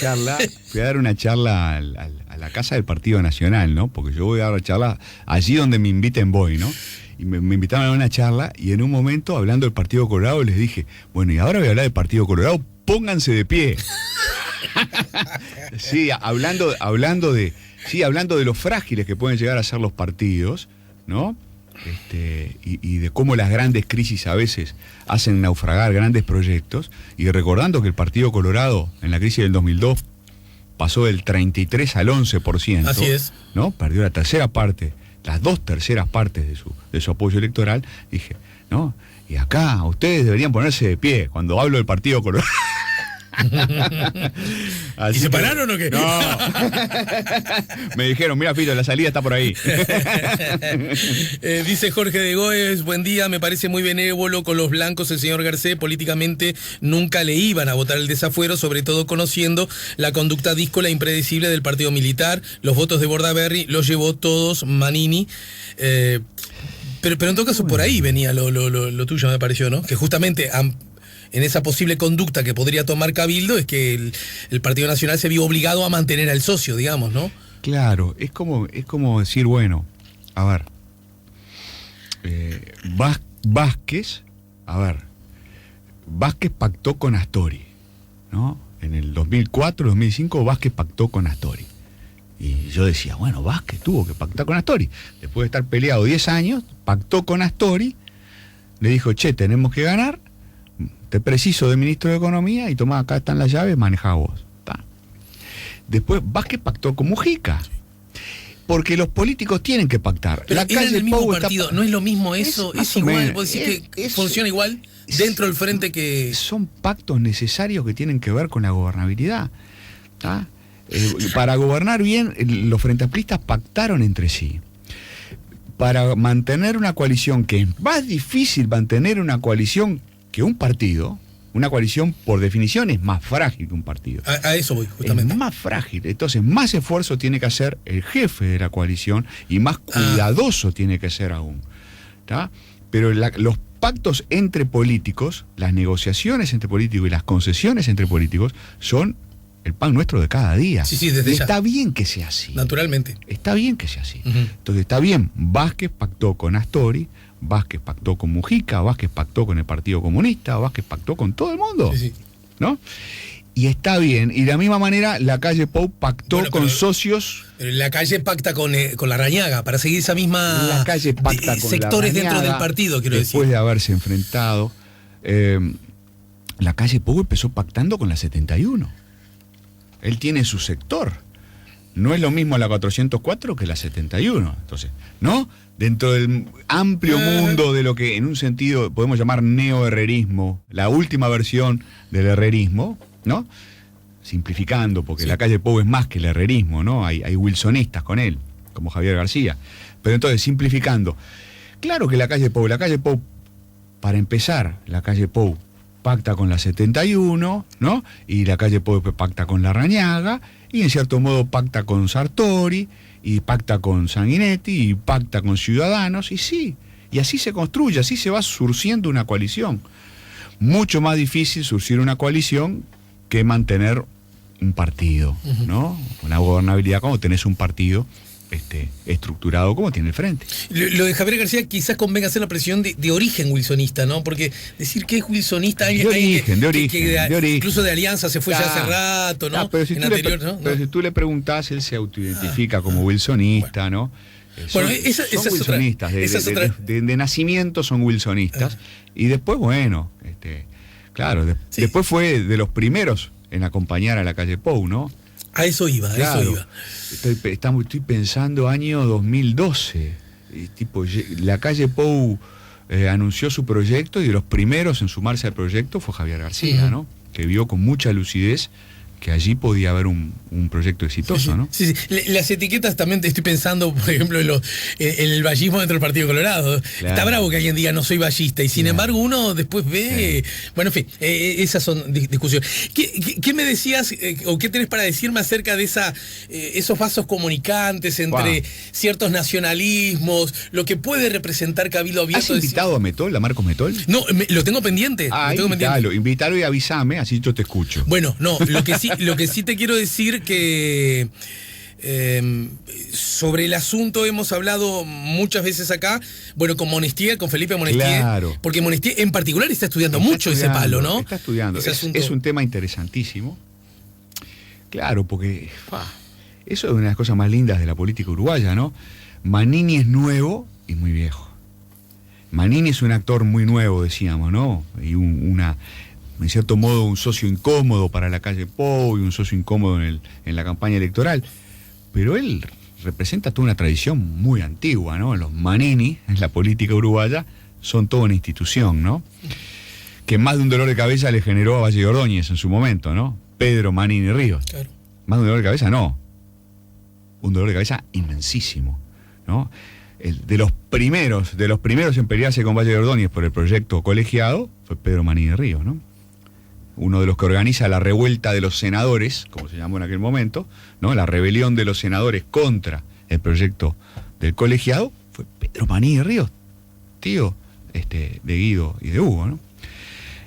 charla a la casa del Partido Nacional, ¿no? Porque yo voy a dar una charla allí donde me inviten voy, ¿no? Y me invitaron a una charla y en un momento, hablando del Partido Colorado, les dije, bueno, y ahora voy a hablar del Partido Colorado, pónganse de pie. Sí, hablando de lo frágiles que pueden llegar a ser los partidos, ¿no? Y de cómo las grandes crisis a veces hacen naufragar grandes proyectos, y recordando que el Partido Colorado en la crisis del 2002 pasó del 33 al 11%. Así es. ¿No? Perdió la tercera parte, las 2/3 partes de su apoyo electoral. Dije, ¿no? Y acá ustedes deberían ponerse de pie cuando hablo del Partido Colorado. ¿Y se pararon o qué? No. Me dijeron, mira, Fito, la salida está por ahí. Dice Jorge de Goes, buen día, me parece muy benévolo con los blancos el señor Garcés, políticamente nunca le iban a votar el desafuero, sobre todo conociendo la conducta díscola e impredecible del partido militar. Los votos de Bordaberry los llevó todos Manini. Pero en todo caso por ahí venía lo tuyo, me pareció, ¿no? Que justamente en esa posible conducta que podría tomar Cabildo es que el Partido Nacional se vio obligado a mantener al socio, digamos, ¿no? Claro, es como decir, bueno, a ver, Vázquez pactó con Astori, ¿no? En el 2004, 2005, Vázquez pactó con Astori. Y yo decía, bueno, Vázquez tuvo que pactar con Astori. Después de estar peleado 10 años, pactó con Astori, le dijo, che, tenemos que ganar, te preciso de ministro de Economía y tomá, acá están las llaves, manejá vos. ¿Tá? Después Vázquez pactó con Mujica. Porque los políticos tienen que pactar. Pero la era calle del mismo Pou partido, ¿no es lo mismo eso? ¿Es igual? ¿Vos decís que funciona igual dentro del frente que...? Son pactos necesarios que tienen que ver con la gobernabilidad. ¿Tá? Para gobernar bien, los frente amplistas pactaron entre sí. Para mantener una coalición, que es más difícil mantener una coalición que un partido, una coalición por definición es más frágil que un partido. A eso voy, justamente. Es más frágil, entonces más esfuerzo tiene que hacer el jefe de la coalición y más cuidadoso tiene que ser aún. ¿Tá? Pero los pactos entre políticos, las negociaciones entre políticos y las concesiones entre políticos son el pan nuestro de cada día. Sí, desde ya. Está bien que sea así. Naturalmente. Está bien que sea así. Entonces está bien, Vázquez pactó con Astori, Vázquez pactó con Mujica, Vázquez pactó con el Partido Comunista, Vázquez pactó con todo el mundo. Sí. ¿No? Y está bien. Y de la misma manera, la calle Pou pactó con socios. Pero la calle pacta con la Rañaga, para seguir esa misma. La calle pacta con sectores la Rañaga, dentro del partido, quiero decir. Después de haberse enfrentado. La calle Pou empezó pactando con la 71. Él tiene su sector, no es lo mismo la 404 que la 71. Entonces, ¿no? Dentro del amplio mundo de lo que en un sentido podemos llamar neoherrerismo, la última versión del herrerismo, ¿no? Simplificando, porque la calle Pou es más que el herrerismo, ¿no? Hay wilsonistas con él, como Javier García. Pero entonces, simplificando, claro que la calle Pou, para empezar, la calle Pou pacta con la 71, ¿no? Y la calle Pou pacta con Larrañaga, y en cierto modo pacta con Sartori, y pacta con Sanguinetti, y pacta con Ciudadanos, y sí, y así se construye, así se va surciendo una coalición. Mucho más difícil surcir una coalición que mantener un partido, ¿no? Una gobernabilidad como tenés un partido estructurado como tiene el Frente. Lo de Javier García quizás convenga hacer la presión de origen wilsonista, ¿no? Porque decir que es wilsonista... De origen. Incluso de Alianza se fue ya hace rato, ¿no? Pero si tú le preguntás, él se autoidentifica como wilsonista, ¿no? Bueno, son wilsonistas, de nacimiento son wilsonistas. Y después, bueno, claro, después fue de los primeros en acompañar a la calle Pou, ¿no? A eso iba, claro, a eso iba. Estoy pensando año 2012. La calle Pou anunció su proyecto y de los primeros en sumarse al proyecto fue Javier García, ¿no? Que vio con mucha lucidez que allí podía haber un proyecto exitoso, ¿no? Sí. Las etiquetas también estoy pensando, por ejemplo, en el vallismo dentro del Partido Colorado. Claro. Está bravo que alguien diga no soy vallista y sin embargo uno después ve... Bueno, en fin, esas son discusiones. ¿Qué me decías o qué tenés para decirme acerca de esos vasos comunicantes entre ciertos nacionalismos, lo que puede representar Cabildo Abierto? ¿Has invitado a Metol, a Marcos Metol? No, lo tengo pendiente. Invítalo y avísame, así yo te escucho. Bueno, no, lo que sí te quiero decir que sobre el asunto hemos hablado muchas veces acá, bueno, con Monestier, con Felipe Monestier, claro. Porque Monestier en particular está estudiando mucho ese palo, ¿no? Está estudiando, es un tema interesantísimo. Claro, porque eso es una de las cosas más lindas de la política uruguaya, ¿no? Manini es nuevo y muy viejo. Manini es un actor muy nuevo, decíamos, ¿no? Y en cierto modo un socio incómodo para la calle Pou y un socio incómodo en la campaña electoral, pero él representa toda una tradición muy antigua, ¿no? Los Manini en la política uruguaya son toda una institución, ¿no? Que más de un dolor de cabeza le generó a Valle de Ordóñez en su momento, ¿no? Pedro Manini Ríos. Claro. Más de un dolor de cabeza, no. Un dolor de cabeza inmensísimo, ¿no? De los primeros en pelearse con Valle de Ordóñez por el proyecto colegiado fue Pedro Manini Ríos, ¿no? Uno de los que organiza la revuelta de los senadores, como se llamó en aquel momento, ¿no? La rebelión de los senadores contra el proyecto del colegiado, fue Pedro Manini Ríos, tío de Guido y de Hugo, ¿no?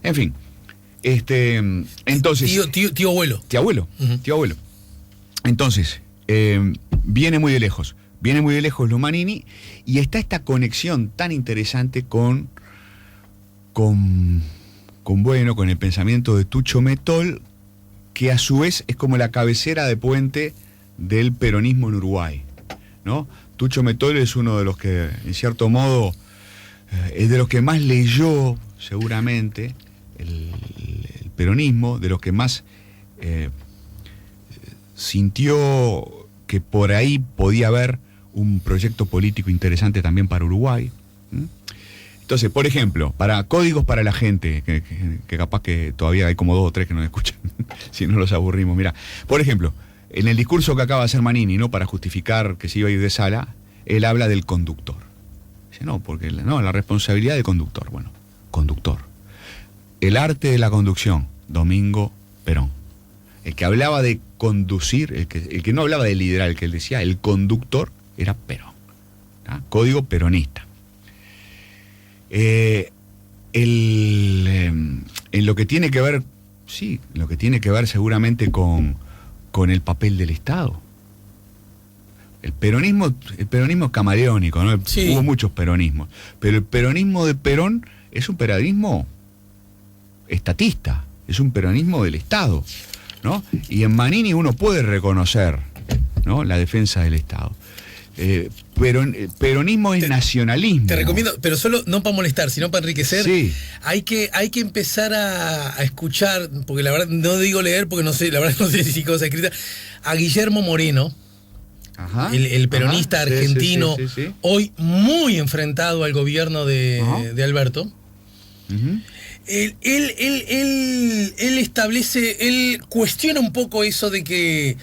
En fin, entonces... Tío abuelo. Tío abuelo. Entonces, viene muy de lejos los Manini, y está esta conexión tan interesante con el pensamiento de Tucho Metol, que a su vez es como la cabecera de puente del peronismo en Uruguay, ¿no? Tucho Metol es uno de los que, en cierto modo, es de los que más leyó, seguramente, el peronismo, de los que más sintió que por ahí podía haber un proyecto político interesante también para Uruguay. Entonces, por ejemplo, para códigos para la gente, que capaz que todavía hay como 2 o 3 que no me escuchan, si no los aburrimos. Mira, por ejemplo, en el discurso que acaba de hacer Manini, ¿no? Para justificar que se iba a ir de sala, él habla del conductor. Dice, la responsabilidad del conductor. Bueno, conductor. El arte de la conducción, Domingo Perón. El que hablaba de conducir, el que no hablaba de liderar, el que él decía, el conductor, era Perón. ¿Ah? Código peronista. En lo que tiene que ver, seguramente con el papel del Estado. El peronismo es camaleónico, ¿no? Sí. Hubo muchos peronismos, pero el peronismo de Perón es un peronismo estatista, es un peronismo del Estado, ¿no? Y en Manini uno puede reconocer, ¿no?, la defensa del Estado. Peronismo es nacionalismo. Te recomiendo, pero solo no para molestar, sino para enriquecer. Sí. Hay que empezar a escuchar, porque la verdad no digo leer, porque no sé, la verdad no sé si cosa escrita, a Guillermo Moreno, Ajá, el peronista ajá, sí, argentino, sí. hoy muy enfrentado al gobierno de Alberto. Ujú. Él cuestiona un poco eso de que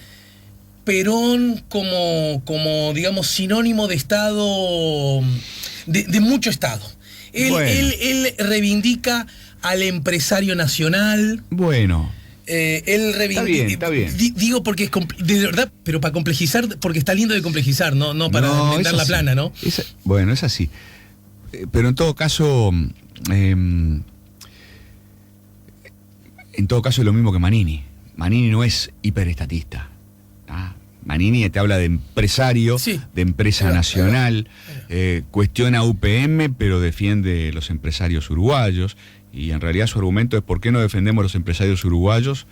Perón como digamos, sinónimo de Estado, de mucho Estado. Bueno. Él reivindica al empresario nacional. Bueno. Él reivindica. Está bien. Digo porque es de verdad, pero para complejizar, porque está lindo de complejizar, no para inventar la plana, ¿no? Bueno, es así. Pero en todo caso, es lo mismo que Manini. Manini no es hiperestatista. Manini te habla de empresario, sí, de empresa nacional, cuestiona UPM, pero defiende los empresarios uruguayos, y en realidad su argumento es ¿por qué no defendemos a los empresarios uruguayos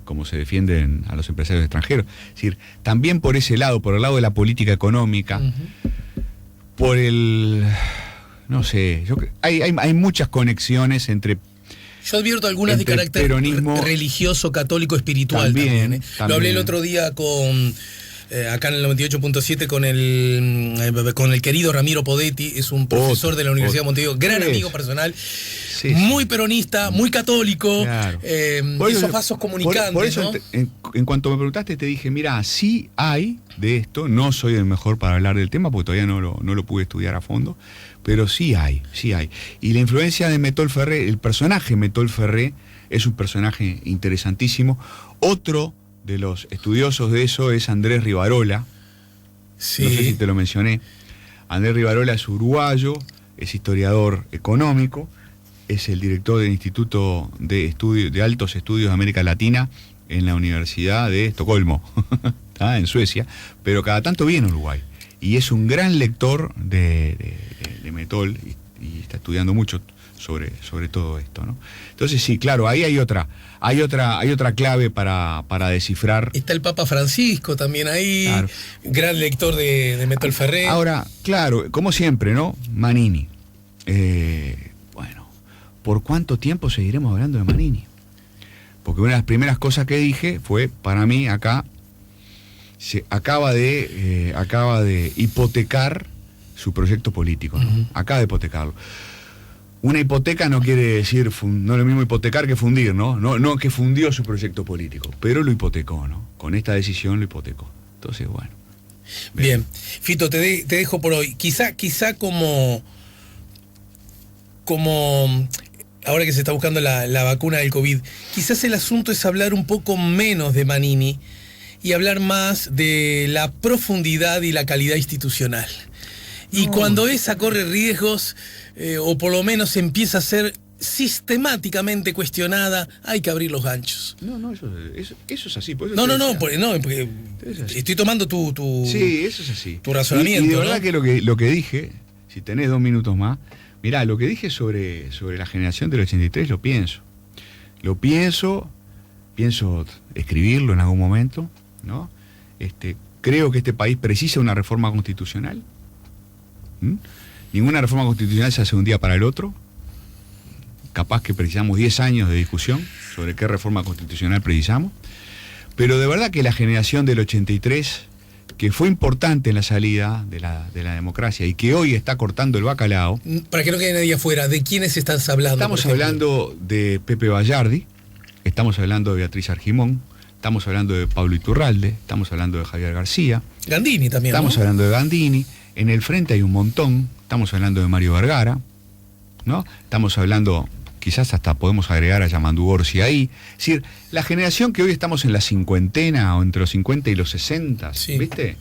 como se defienden a los empresarios extranjeros? Es decir, también por ese lado, por el lado de la política económica, por el... no sé, hay muchas conexiones entre... Yo advierto algunas de carácter peronismo, religioso, católico, espiritual también. Lo hablé el otro día con acá en el 98.7 con el querido Ramiro Podetti, es un profesor de la Universidad de Montevideo, gran amigo personal, muy peronista, muy católico, claro. Esos vasos comunicantes. Por eso, ¿no? en cuanto me preguntaste, te dije, mira, sí hay de esto, no soy el mejor para hablar del tema, porque todavía no lo pude estudiar a fondo, pero sí hay. Y la influencia de Metol Ferré, el personaje Metol Ferré, es un personaje interesantísimo. Otro de los estudiosos de eso es Andrés Rivarola. Sí. No sé si te lo mencioné. Andrés Rivarola es uruguayo, es historiador económico, es el director del Instituto de Altos Estudios de América Latina en la Universidad de Estocolmo, en Suecia, pero cada tanto viene a Uruguay. Y es un gran lector de Metol y está estudiando mucho sobre todo esto, ¿no? Entonces sí, claro, ahí hay otra clave para descifrar. Está el Papa Francisco también ahí, claro. Gran lector de Metol Ferré. Ahora, claro, como siempre, ¿no? Manini. Bueno, ¿por cuánto tiempo seguiremos hablando de Manini? Porque una de las primeras cosas que dije fue, para mí, acá se acaba de hipotecar su proyecto político, ¿no? Acaba de hipotecarlo. Una hipoteca no quiere decir, no es lo mismo hipotecar que fundir, ¿no? No que fundió su proyecto político, pero lo hipotecó, ¿no? Con esta decisión lo hipotecó. Entonces, bueno. Bien. Fito, te dejo por hoy. Quizá como ahora que se está buscando la vacuna del COVID, quizás el asunto es hablar un poco menos de Manini y hablar más de la profundidad y la calidad institucional. Y cuando esa corre riesgos, o por lo menos empieza a ser sistemáticamente cuestionada, hay que abrir los ganchos. No, eso es así. Por eso porque estoy tomando tu sí, eso es así. Tu razonamiento. Y de verdad que lo que dije, si tenés 2 minutos más, mirá, lo que dije sobre la generación del 83 lo pienso. Pienso escribirlo en algún momento, ¿no? Creo que este país precisa una reforma constitucional. Ninguna reforma constitucional se hace de un día para el otro. Capaz que precisamos 10 años de discusión sobre qué reforma constitucional precisamos. Pero de verdad que la generación del 83, que fue importante en la salida de la democracia y que hoy está cortando el bacalao. Para que no quede nadie afuera, ¿de quiénes estás hablando? Estamos hablando de Pepe Vallardi, estamos hablando de Beatriz Argimón, estamos hablando de Pablo Iturralde, estamos hablando de Javier García. Gandini también, estamos hablando de Gandini. En el frente hay un montón. Estamos hablando de Mario Vergara, ¿no? Estamos hablando, quizás hasta podemos agregar a Yamandu Orsi ahí. Es decir, la generación que hoy estamos en la cincuentena o entre los 50 y los 60, sí. ¿Viste?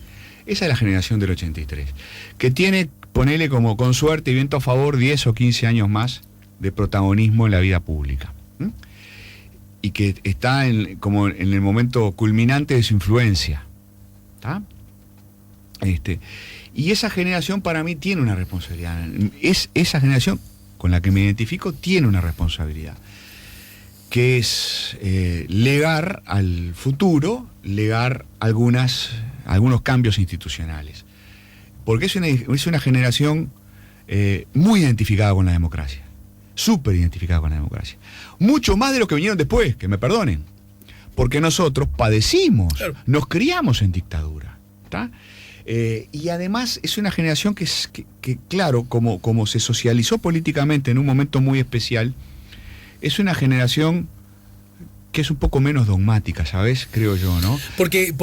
Esa es la generación del 83, que tiene, ponele como con suerte y viento a favor, 10 o 15 años más de protagonismo en la vida pública. Y que está como en el momento culminante de su influencia. ¿Está? Y esa generación para mí tiene una responsabilidad. Esa generación con la que me identifico tiene una responsabilidad, que es legar al futuro, legar algunos cambios institucionales. Porque es una generación muy identificada con la democracia, súper identificada con la democracia. Mucho más de los que vinieron después, que me perdonen. Porque nosotros padecimos, claro. Nos criamos en dictadura. ¿Está? Y además es una generación que claro, como se socializó políticamente en un momento muy especial, es una generación que es un poco menos dogmática, ¿sabes? Creo yo, ¿no? Porque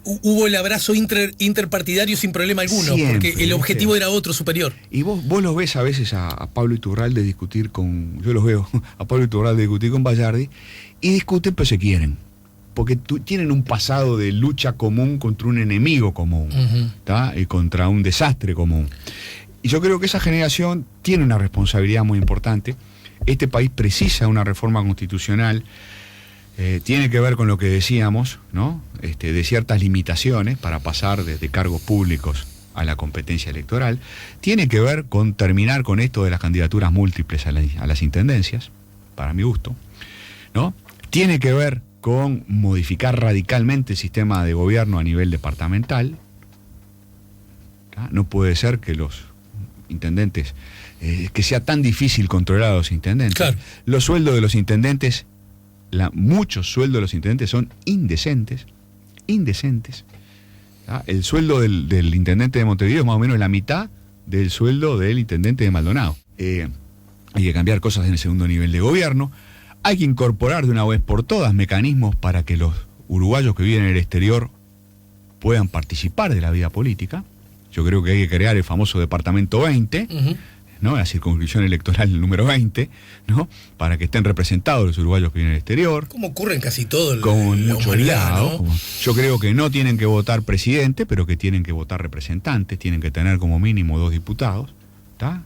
hubo el abrazo interpartidario sin problema alguno, Siempre, porque el objetivo era otro, superior. Y vos los ves a veces a Pablo Iturralde discutir yo los veo a Pablo Iturralde discutir con Bayardi, y discuten pero se quieren, porque tienen un pasado de lucha común contra un enemigo común, ¿tá? Y contra un desastre común. Y yo creo que esa generación tiene una responsabilidad muy importante. Este país precisa una reforma constitucional. Tiene que ver con lo que decíamos, ¿no? De ciertas limitaciones para pasar desde cargos públicos a la competencia electoral. Tiene que ver con terminar con esto de las candidaturas múltiples a las intendencias, para mi gusto, ¿no? Tiene que ver con modificar radicalmente el sistema de gobierno a nivel departamental. ¿Tá? No puede ser que los intendentes, que sea tan difícil controlar a los intendentes. Claro. Los sueldos de los intendentes, muchos sueldos de los intendentes son indecentes. ¿Tá? El sueldo del intendente de Montevideo es más o menos la mitad del sueldo del intendente de Maldonado. Hay que cambiar cosas en el segundo nivel de gobierno. Hay que incorporar de una vez por todas mecanismos para que los uruguayos que viven en el exterior puedan participar de la vida política. Yo creo que hay que crear el famoso Departamento 20, ¿no? La circunscripción electoral número 20, ¿no? Para que estén representados los uruguayos que viven en el exterior. Como ocurre en casi todo como en muchos lados, ¿no? Yo creo que no tienen que votar presidente, pero que tienen que votar representantes, tienen que tener como mínimo 2 diputados, ¿está?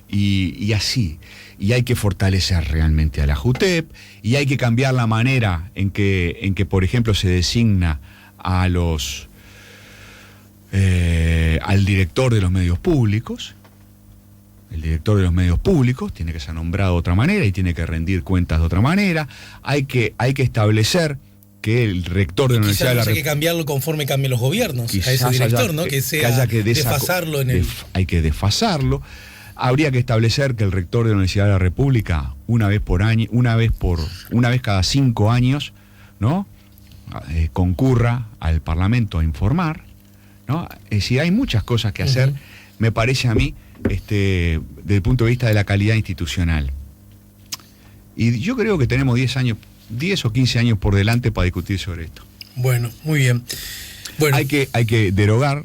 Y así. Y hay que fortalecer realmente a la JUTEP, y hay que cambiar la manera en que por ejemplo, se designa al director de los medios públicos. El director de los medios públicos tiene que ser nombrado de otra manera y tiene que rendir cuentas de otra manera. Hay que establecer que el rector de la Universidad de la República... Hay que cambiarlo conforme cambien los gobiernos a ese director, ¿no? Que desfasarlo en el... Hay que desfasarlo. Habría que establecer que el rector de la Universidad de la República, una vez cada 5 años, ¿no? Concurra al Parlamento a informar, ¿no? Es decir, hay muchas cosas que hacer, me parece a mí, desde el punto de vista de la calidad institucional. Y yo creo que tenemos 10 o 15 años por delante para discutir sobre esto. Bueno, muy bien. Bueno. Hay que derogar,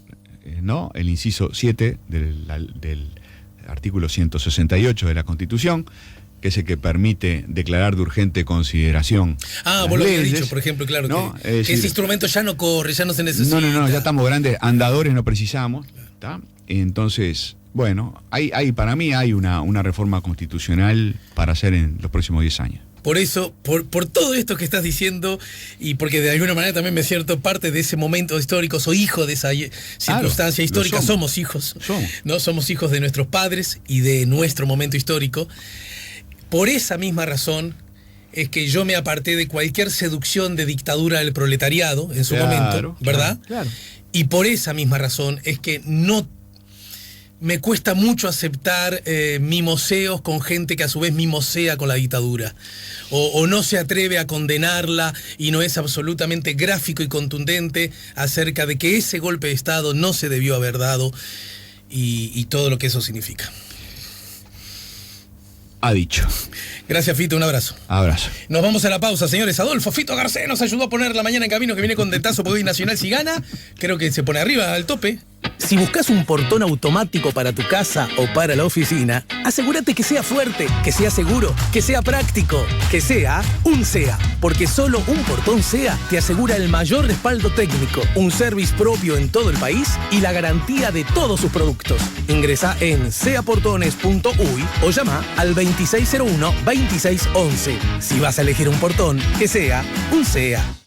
¿no? El inciso 7 del artículo 168 de la Constitución, que es el que permite declarar de urgente consideración. Vos lo habías dicho, por ejemplo, claro, ¿no? que decir, ese instrumento ya no corre, ya no se necesita. No, ya estamos grandes, andadores no precisamos, ¿tá? Entonces, bueno, para mí hay una reforma constitucional para hacer en los próximos 10 años. Por eso, por todo esto que estás diciendo, y porque de alguna manera también me siento parte de ese momento histórico, soy hijo de esa circunstancia histórica, somos hijos, ¿no? Somos hijos de nuestros padres y de nuestro momento histórico. Por esa misma razón es que yo me aparté de cualquier seducción de dictadura del proletariado en su momento, ¿verdad? Claro. Y por esa misma razón es que no me cuesta mucho aceptar mimoseos con gente que a su vez mimosea con la dictadura. O no se atreve a condenarla y no es absolutamente gráfico y contundente acerca de que ese golpe de Estado no se debió haber dado y todo lo que eso significa. Ha dicho. Gracias, Fito, un abrazo. Abrazo. Nos vamos a la pausa, señores. Adolfo Fito Garcés nos ayudó a poner la mañana en camino, que viene con detazo, porque hoy Nacional, si gana, creo que se pone arriba, al tope. Si buscas un portón automático para tu casa o para la oficina, asegúrate que sea fuerte, que sea seguro, que sea práctico, que sea un SEA. Porque solo un portón SEA te asegura el mayor respaldo técnico, un service propio en todo el país y la garantía de todos sus productos. Ingresa en seaportones.uy o llama al 2601-2611. Si vas a elegir un portón, que sea un SEA.